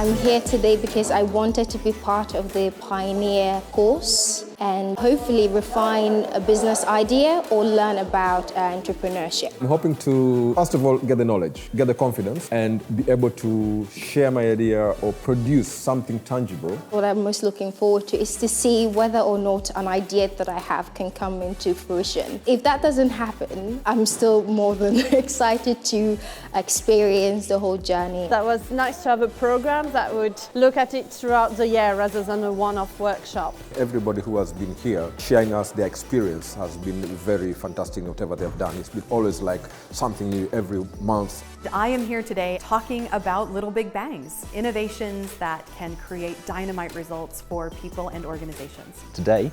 I'm here today because I wanted to be part of the Pioneer course and hopefully refine a business idea or learn about entrepreneurship. I'm hoping to, first of all, get the knowledge, get the confidence, and be able to share my idea or produce something tangible. What I'm most looking forward to is to see whether or not an idea that I have can come into fruition. If that doesn't happen, I'm still more than excited to experience the whole journey. That was nice to have a program that would look at it throughout the year rather than a one-off workshop. Everybody who has been here sharing us their experience has been very fantastic. Whatever they've done, it's been always like something new every month. I am here today talking about Little Big Bangs, innovations that can create dynamite results for people and organizations. Today,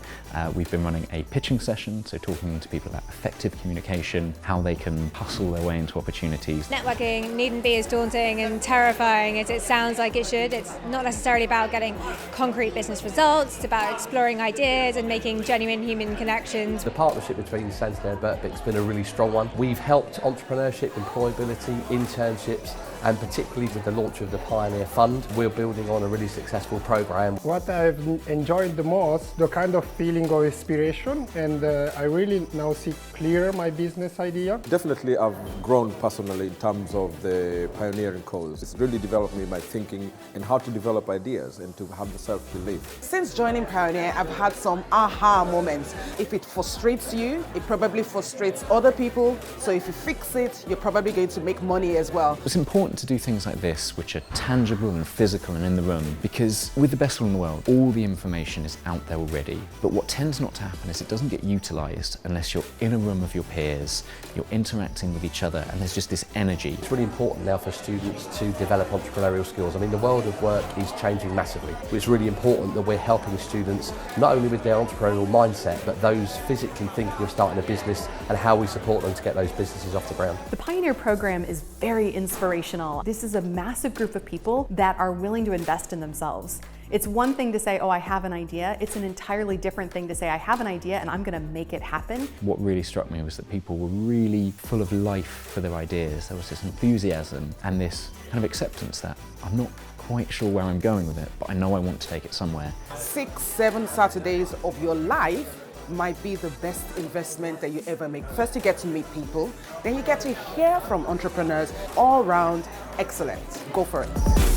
we've been running a pitching session, so talking to people about effective communication, how they can hustle their way into opportunities. Networking needn't be as daunting and terrifying as it sounds like it should. It's not necessarily about getting concrete business results, it's about exploring ideas and making genuine human connections. The partnership between Santander and Birkbeck's been a really strong one. We've helped entrepreneurship, employability, internships, and particularly with the launch of the Pioneer Fund, we're building on a really successful program. What I've enjoyed the most, the kind of feeling of inspiration, and I really now see clear my business idea. Definitely, I've grown personally in terms of the pioneering cause. It's really developed me my thinking and how to develop ideas and to have the self-belief. Since joining Pioneer, I've had some aha moments. If it frustrates you, it probably frustrates other people. So if you fix it, you're probably going to make money as well. It's important to do things like this, which are tangible and physical and in the room, because with the best will in the world, all the information is out there already. But what tends not to happen is it doesn't get utilised unless you're in a room of your peers, you're interacting with each other, and there's just this energy. It's really important now for students to develop entrepreneurial skills. I mean, the world of work is changing massively. It's really important that we're helping students not only with their entrepreneurial mindset, but those physically thinking of starting a business and how we support them to get those businesses off the ground. The Pioneer program is very inspirational. This is a massive group of people that are willing to invest in themselves. It's one thing to say, oh, I have an idea. It's an entirely different thing to say, I have an idea and I'm going to make it happen. What really struck me was that people were really full of life for their ideas. There was this enthusiasm and this kind of acceptance that I'm not quite sure where I'm going with it, but I know I want to take it somewhere. 6, 7 Saturdays of your life might be the best investment that you ever make. First, you get to meet people, then you get to hear from entrepreneurs. All round excellent. Go for it.